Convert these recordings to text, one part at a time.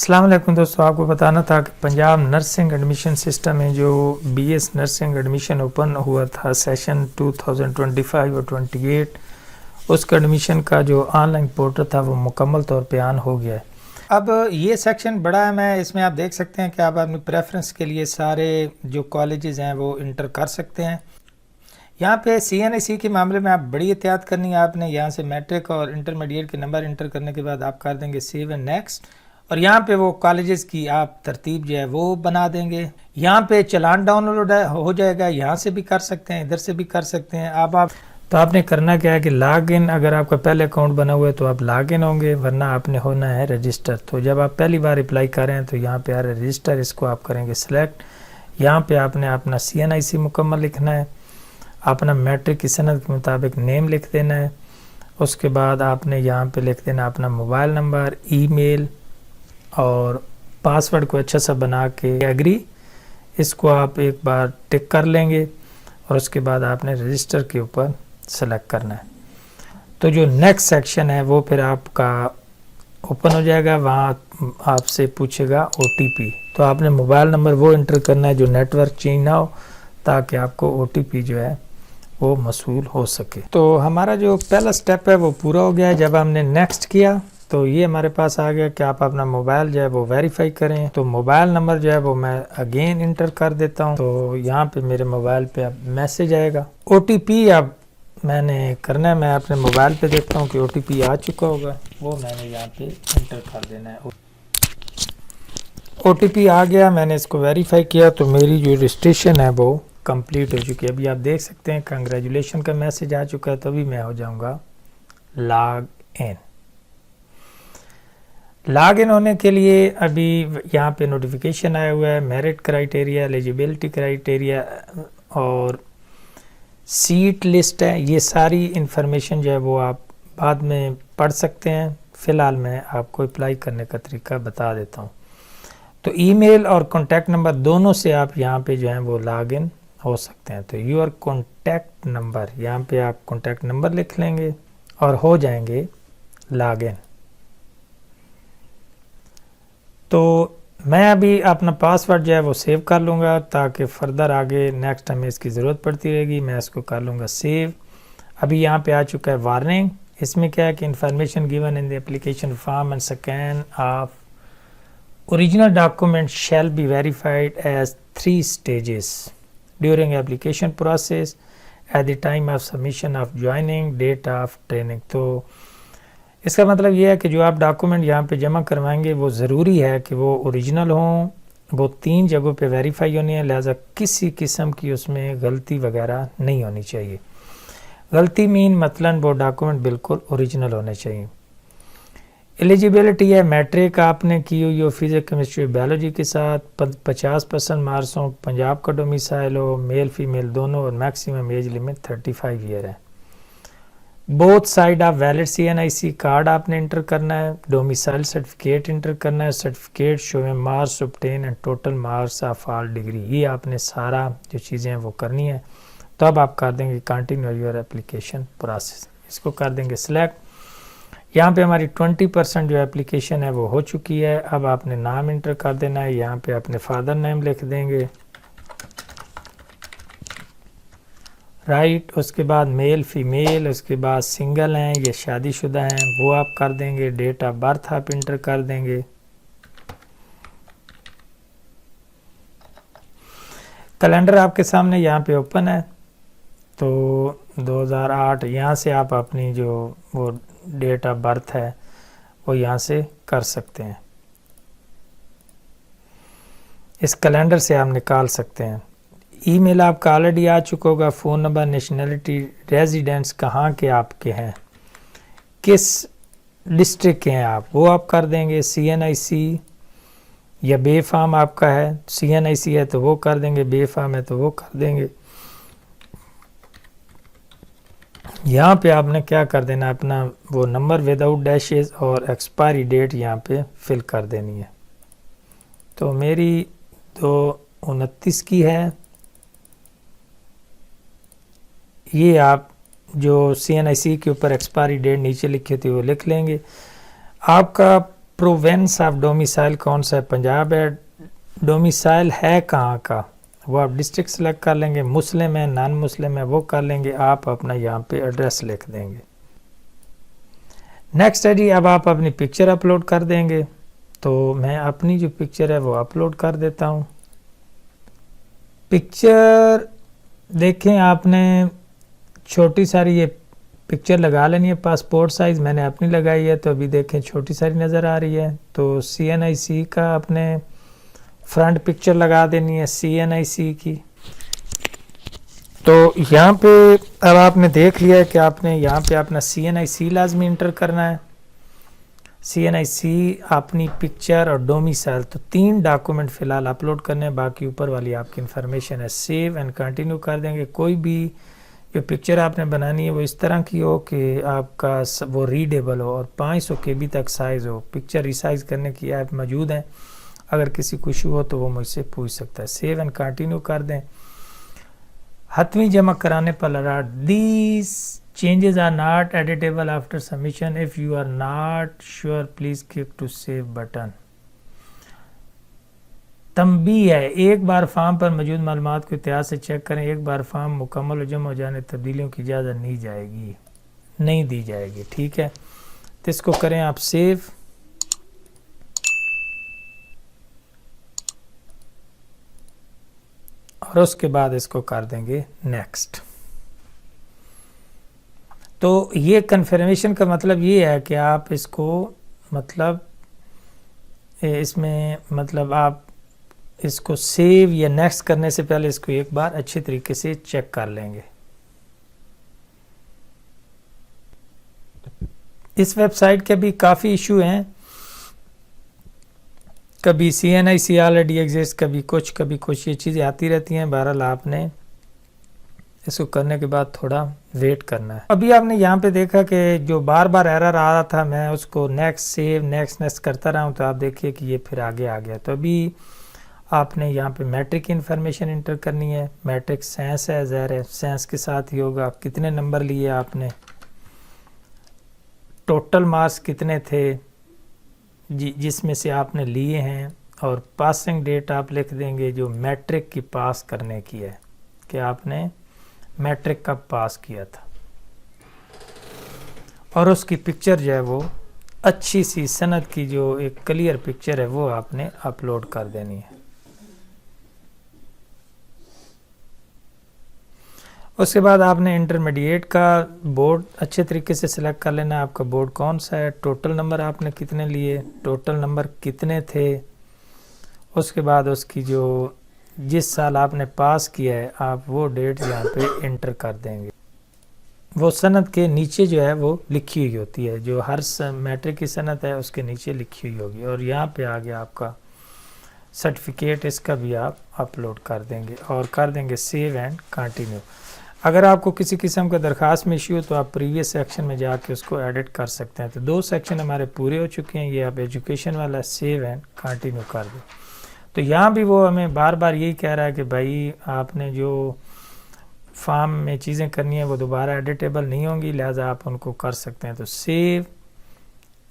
अस्सलाम वालेकुम दोस्तों, आपको बताना था कि पंजाब नर्सिंग एडमिशन सिस्टम में जो बीएस नर्सिंग एडमिशन ओपन हुआ था सेशन 2025 और 28, उसका एडमिशन का जो ऑनलाइन पोर्टल था वो मुकम्मल तौर पे ऑन हो गया है। अब ये सेक्शन बड़ा है, मैं इसमें आप देख सकते हैं कि आप अपनी प्रेफरेंस के लिए सारे जो कॉलेजेस हैं वो इंटर कर सकते हैं। यहाँ पे CNIC के मामले में आप बड़ी एहतियात करनी है। आपने यहाँ से मैट्रिक और इंटरमीडिएट के नंबर इंटर करने के बाद आप कर देंगे सेव एंड नेक्स्ट, और यहाँ पे वो कॉलेजेस की आप तरतीब जो है वो बना देंगे। यहाँ पे चलान डाउनलोड हो जाएगा, यहाँ से भी कर सकते हैं, इधर से भी कर सकते हैं। अब आप तो आपने करना क्या है कि लॉग इन, अगर आपका पहले अकाउंट बना हुआ है तो आप लॉग इन होंगे, वरना आपने होना है रजिस्टर। तो जब आप पहली बार अप्लाई कर रहे हैं तो यहाँ पे आ रहा है रजिस्टर, इसको आप करेंगे सिलेक्ट। यहाँ पे आपने अपना CNIC मुकम्मल लिखना है, अपना मैट्रिक की सनद के मुताबिक नेम लिख देना है। उसके बाद आपने यहाँ पे लिख देना अपना मोबाइल नंबर, ईमेल और पासवर्ड को अच्छा सा बना के एग्री, इसको आप एक बार टिक कर लेंगे और उसके बाद आपने रजिस्टर के ऊपर सेलेक्ट करना है। तो जो नेक्स्ट सेक्शन है वो फिर आपका ओपन हो जाएगा, वहाँ आपसे पूछेगा OTP। तो आपने मोबाइल नंबर वो इंटर करना है जो नेटवर्क चेंज ना हो, ताकि आपको OTP जो है वो मसूल हो सके। तो हमारा जो पहला स्टेप है वो पूरा हो गया है। जब हमने नेक्स्ट किया तो ये हमारे पास आ गया कि आप अपना मोबाइल जो है वो वेरीफाई करें। तो मोबाइल नंबर जो है वो मैं अगेन इंटर कर देता हूँ। तो यहाँ पे मेरे मोबाइल पे अब मैसेज आएगा, OTP अब मैंने करना है। मैं अपने मोबाइल पे देखता हूँ कि OTP आ चुका होगा, वो मैंने यहाँ पे इंटर कर देना है। OTP आ गया, मैंने इसको वेरीफाई किया तो मेरी जो रजिस्ट्रेशन है वो कंप्लीट हो चुकी है। अभी आप देख सकते हैं कंग्रेचुलेशन का मैसेज आ चुका है। तभी मैं हो जाऊंगा लॉग इन। लॉग इन होने के लिए अभी यहाँ पे नोटिफिकेशन आया हुआ है, मेरिट क्राइटेरिया, एलिजिबिलिटी क्राइटेरिया और सीट लिस्ट है। ये सारी इंफॉर्मेशन जो है वो आप बाद में पढ़ सकते हैं। फ़िलहाल मैं आपको अप्लाई करने का तरीका बता देता हूँ। तो ईमेल और कॉन्टैक्ट नंबर दोनों से आप यहाँ पे जो है वो लॉग इन हो सकते हैं। तो योर कॉन्टैक्ट नंबर, यहाँ पे आप कॉन्टैक्ट नंबर लिख लेंगे और हो जाएंगे लॉग इन। तो मैं अभी अपना पासवर्ड जो है वो सेव कर लूँगा, ताकि फर्दर आगे नेक्स्ट हमें इसकी ज़रूरत पड़ती रहेगी। मैं इसको कर लूँगा सेव। अभी यहाँ पे आ चुका है वार्निंग। इसमें क्या है कि information given in the application form and scan of original document shall be verified as 3 stages during application process at the time of submission of joining date of training। तो इसका मतलब ये है कि जो आप डॉक्यूमेंट यहाँ पे जमा करवाएंगे वो ज़रूरी है कि वो ओरिजिनल हों, वो 3 जगहों पे वेरीफाई होनी है, लिहाजा किसी किस्म की उसमें गलती वगैरह नहीं होनी चाहिए। गलती मीन मतलन वो डॉक्यूमेंट बिल्कुल ओरिजिनल होने चाहिए। एलिजिबिलिटी है मैट्रिक आपने की हुई हो फिजिक्स केमिस्ट्री बायोलॉजी के साथ, 50% मार्क्स हो, पंजाब का डोमिसाइल हो, मेल फीमेल दोनों, और मैक्सिमम एज लिमिट 35 ईयर है। Both side of valid CNIC card आपने इंटर करना है, डोमिसाइल सर्टिफिकेट इंटर करना है, certificate showing marks obtain and total marks of all degree, ये आपने सारा जो चीज़ें हैं वो करनी है। तो अब आप कर देंगे कंटिन्यू योर एप्लीकेशन प्रोसेस, इसको कर देंगे सिलेक्ट। यहाँ पे हमारी 20% जो एप्लीकेशन है वो हो चुकी है। अब आपने नाम इंटर कर देना है, यहाँ पे अपने फादर नेम लिख देंगे, राइट। उसके बाद मेल फीमेल, उसके बाद सिंगल हैं या शादीशुदा हैं वो आप कर देंगे। डेट ऑफ बर्थ आप इंटर कर देंगे। कैलेंडर आपके सामने यहाँ पे ओपन है, तो 2008 यहाँ से आप अपनी जो वो डेट ऑफ बर्थ है वो यहाँ से कर सकते हैं। इस कैलेंडर से आप निकाल सकते हैं। ईमेल आपका ऑलरेडी आ चुका होगा। फ़ोन नंबर, नेशनलिटी, रेजिडेंस कहाँ के आपके हैं, किस डिस्ट्रिक्ट के हैं आप, वो आप कर देंगे। CNIC या बे फार्म आपका है, CNIC है तो वो कर देंगे, बे फार्म है तो वो कर देंगे। यहाँ पे आपने क्या कर देना, अपना वो नंबर विदाउट डैशेस और एक्सपायरी डेट यहाँ पे फिल कर देनी है। तो मेरी 2/29 की है। ये आप जो CNIC के ऊपर एक्सपायरी डेट नीचे लिखी थी वो लिख लेंगे। आपका प्रोवेंस ऑफ डोमिसाइल कौन सा है, पंजाब है। डोमिसाइल है कहाँ का, वो आप डिस्ट्रिक्ट सेलेक्ट कर लेंगे। मुस्लिम है, नॉन मुस्लिम है, वो कर लेंगे। आप अपना यहाँ पे एड्रेस लिख देंगे। नेक्स्ट है जी, अब आप अपनी पिक्चर अपलोड कर देंगे। तो मैं अपनी जो पिक्चर है वो अपलोड कर देता हूँ। पिक्चर देखें, आपने छोटी सारी ये पिक्चर लगा लेनी है, पासपोर्ट साइज़ मैंने अपनी लगाई है, तो अभी देखें छोटी सारी नज़र आ रही है। तो CNIC का अपने फ्रंट पिक्चर लगा देनी है, CNIC की। तो यहाँ पे अब आपने देख लिया है कि आपने यहाँ पे अपना CNIC लाजमी इंटर करना है। CNIC, अपनी पिक्चर और डोमिसाइल, तो 3 डॉक्यूमेंट फ़िलहाल अपलोड करने हैं। बाकी ऊपर वाली आपकी इन्फॉर्मेशन है। सेव एंड कंटिन्यू कर देंगे। कोई भी जो पिक्चर आपने बनानी है वो इस तरह की हो कि आपका वो रीडेबल हो और 500 KB तक साइज़ हो। पिक्चर रिसाइज करने की ऐप मौजूद है, अगर किसी को इशू हो तो वो मुझसे पूछ सकता है। सेव एंड कंटिन्यू कर दें। हतमी जमा कराने पर alert, these changes are not editable after submission, if you are not sure please click to save button. तंबी है, एक बार फॉर्म पर मौजूद मालूमात को एहतियात से चेक करें। एक बार फॉर्म मुकम्मल हो जमा हो जाने तब्दीलियों की इजाज़त नहीं दी जाएगी। ठीक है, तो इसको करें आप सेव। और उसके बाद इसको कर देंगे नेक्स्ट। तो ये कन्फर्मेशन का मतलब ये है कि आप इसको मतलब इसमें मतलब आप इसको सेव या नेक्स्ट करने से पहले इसको एक बार अच्छे तरीके से चेक कर लेंगे। इस वेबसाइट के भी काफ़ी इशू हैं, कभी CNIC ऑलरेडी एग्जिस्ट, कभी कुछ ये चीज़ें आती रहती हैं। बहरहाल आपने इसको करने के बाद थोड़ा वेट करना है। अभी आपने यहाँ पे देखा कि जो बार बार एरर आ रहा था, मैं उसको नेक्स्ट सेव नेक्स्ट करता रहा हूँ, तो आप देखिए कि ये फिर आगे आ गया। तो अभी आपने यहाँ पे मैट्रिक इन्फॉर्मेशन इंटर करनी है। मैट्रिक साइंस है, ज़ाहिर है साइंस के साथ ही होगा। कितने नंबर लिए आपने, टोटल मार्क्स कितने थे जिसमें से आपने लिए हैं, और पासिंग डेट आप लिख देंगे जो मैट्रिक की पास करने की है, कि आपने मैट्रिक कब पास किया था। और उसकी पिक्चर जो है वो अच्छी सी सनद की जो एक क्लियर पिक्चर है वो आपने अपलोड कर देनी है। उसके बाद आपने इंटरमीडिएट का बोर्ड अच्छे तरीके से सिलेक्ट कर लेना है। आपका बोर्ड कौन सा है, टोटल नंबर आपने कितने लिए, टोटल नंबर कितने थे। उसके बाद उसकी जो जिस साल आपने पास किया है, आप वो डेट यहाँ पे इंटर कर देंगे। वो सनद के नीचे जो है वो लिखी हुई होती है, जो हर मैट्रिक की सनद है उसके नीचे लिखी हुई होगी। और यहाँ पे आ गया आपका सर्टिफिकेट, इसका भी आप अपलोड कर देंगे और कर देंगे सेव एंड कंटिन्यू। अगर आपको किसी किस्म का दरख्वास्त में इशू हो तो आप प्रीवियस सेक्शन में जाके उसको एडिट कर सकते हैं। तो 2 सेक्शन हमारे पूरे हो चुके हैं। ये आप एजुकेशन वाला सेव एंड कंटिन्यू कर दें। तो यहाँ भी वो हमें बार बार यही कह रहा है कि भाई आपने जो फॉर्म में चीज़ें करनी है वो दोबारा एडिटेबल नहीं होंगी, लिहाजा आप उनको कर सकते हैं। तो सेव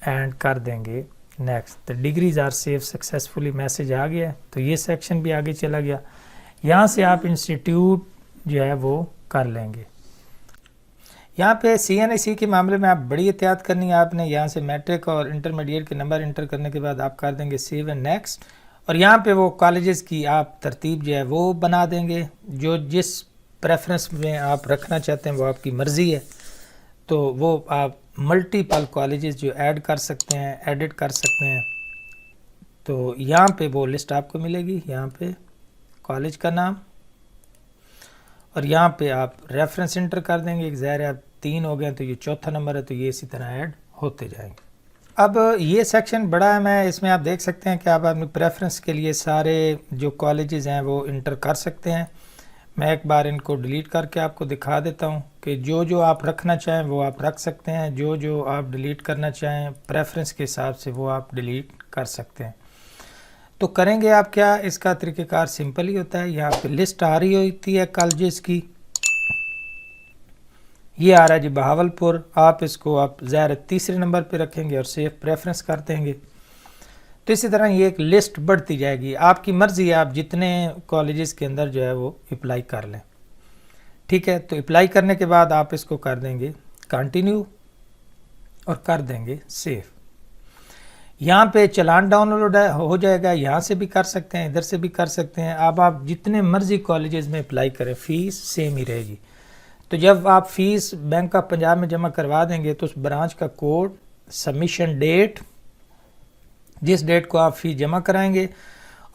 एंड कर देंगे नेक्स्ट। तो degrees are save successfully message आ गया। तो ये सेक्शन भी आगे चला गया। यहाँ से आप इंस्टीट्यूट जो है वो कर लेंगे। यहाँ पे CNIC के मामले में आप बड़ी एहतियात करनी है। आपने यहाँ से मैट्रिक और इंटरमीडिएट के नंबर इंटर करने के बाद आप कर देंगे सेव एंड नेक्स्ट। और यहाँ पे वो कॉलेजेस की आप तरतीब जो है वो बना देंगे, जो जिस प्रेफरेंस में आप रखना चाहते हैं वो आपकी मर्ज़ी है। तो वो आप मल्टीपल कॉलेजेस जो ऐड कर सकते हैं, एडिट कर सकते हैं। तो यहाँ पे वो लिस्ट आपको मिलेगी, यहाँ पे कॉलेज का नाम, और यहाँ पे आप रेफरेंस इंटर कर देंगे। ज़ाहिर है आप 3 हो गए तो ये चौथा नंबर है, तो ये इसी तरह ऐड होते जाएंगे। अब ये सेक्शन बड़ा है, मैं इसमें आप देख सकते हैं कि आप अपनी प्रेफरेंस के लिए सारे जो कॉलेजेस हैं वो इंटर कर सकते हैं। मैं एक बार इनको डिलीट करके आपको दिखा देता हूं कि जो जो आप रखना चाहें वो आप रख सकते हैं, जो जो आप डिलीट करना चाहें प्रेफरेंस के हिसाब से वो आप डिलीट कर सकते हैं। तो करेंगे आप क्या, इसका तरीक़ेकार सिंपल ही होता है। यहाँ पे लिस्ट आ रही होती है कॉलेजेस की, ये आ रहा है जी बहावलपुर। आप इसको आप ज़ाहिर तीसरे नंबर पे रखेंगे और सेव प्रेफरेंस कर देंगे। तो इसी तरह ये एक लिस्ट बढ़ती जाएगी, आपकी मर्ज़ी है आप जितने कॉलेजेस के अंदर जो है वो अप्लाई कर लें। ठीक है, तो अप्लाई करने के बाद आप इसको कर देंगे कंटिन्यू और कर देंगे सेव। यहाँ पे चलान डाउनलोड हो जाएगा, यहाँ से भी कर सकते हैं, इधर से भी कर सकते हैं। अब आप जितने मर्जी कॉलेजेस में अप्लाई करें फ़ीस सेम ही रहेगी। तो जब आप फ़ीस बैंक ऑफ पंजाब में जमा करवा देंगे तो उस ब्रांच का कोड, सबमिशन डेट, जिस डेट को आप फ़ीस जमा कराएंगे,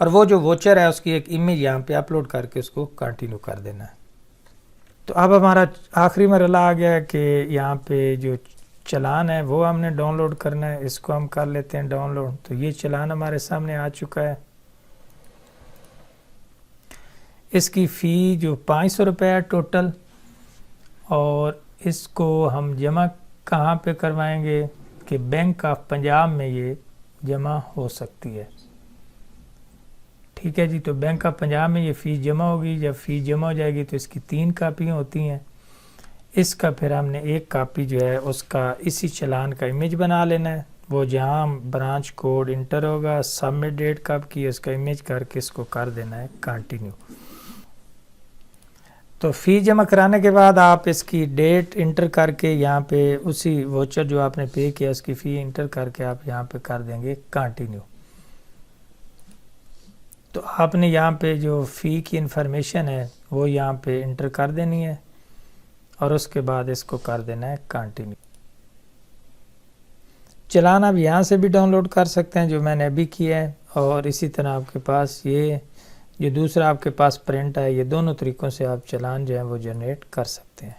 और वो जो वोचर है उसकी एक इमेज यहाँ पे अपलोड करके उसको कंटिन्यू कर देना है। तो अब हमारा आखिरी मरहला आ गया है कि यहाँ पे जो चलान है वो हमने डाउनलोड करना है। इसको हम कर लेते हैं डाउनलोड। तो ये चलान हमारे सामने आ चुका है। इसकी फ़ी जो 500 रुपये है टोटल, और इसको हम जमा कहाँ पे करवाएंगे कि बैंक ऑफ पंजाब में ये जमा हो सकती है। ठीक है जी, तो बैंक ऑफ पंजाब में ये फ़ीस जमा होगी। जब फ़ीस जमा हो जाएगी तो इसकी 3 कापियाँ होती हैं। इसका फिर हमने एक कापी जो है उसका इसी चलान का इमेज बना लेना है। वो जहाँ ब्रांच कोड इंटर होगा, सबमिट डेट कब की, उसका इमेज करके इसको कर देना है कंटिन्यू। तो फ़ीस जमा कराने के बाद आप इसकी डेट इंटर करके यहाँ पे उसी वोचर जो आपने पे किया उसकी फ़ी इंटर करके आप यहाँ पे कर देंगे कंटिन्यू। तो आपने यहाँ पे जो फ़ी की इंफॉर्मेशन है वो यहाँ पे इंटर कर देनी है और उसके बाद इसको कर देना है कंटिन्यू। चलान आप यहाँ से भी डाउनलोड कर सकते हैं जो मैंने अभी किया है, और इसी तरह आपके पास ये जो दूसरा आपके पास प्रिंट है, ये दोनों तरीक़ों से आप चलान जो है वो जनरेट कर सकते हैं।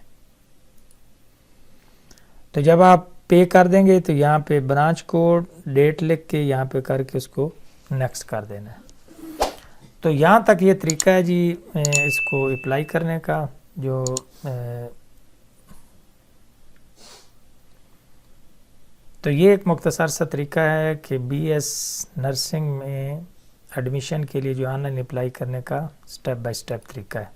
तो जब आप पे कर देंगे तो यहाँ पे ब्रांच कोड, डेट लिख के यहाँ पे करके उसको नेक्स्ट कर देना है। तो यहाँ तक ये तरीका है जी इसको अप्लाई करने का। जो तो ये एक मुख्तसर सा तरीका है कि BS नर्सिंग में एडमिशन के लिए जो ऑनलाइन अप्लाई करने का स्टेप बाय स्टेप तरीका है।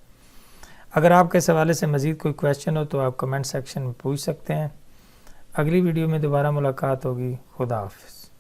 अगर आपके इस हवाले से मज़ीद कोई क्वेश्चन हो तो आप कमेंट सेक्शन में पूछ सकते हैं। अगली वीडियो में दोबारा मुलाकात होगी। खुदा हाफ़िज़।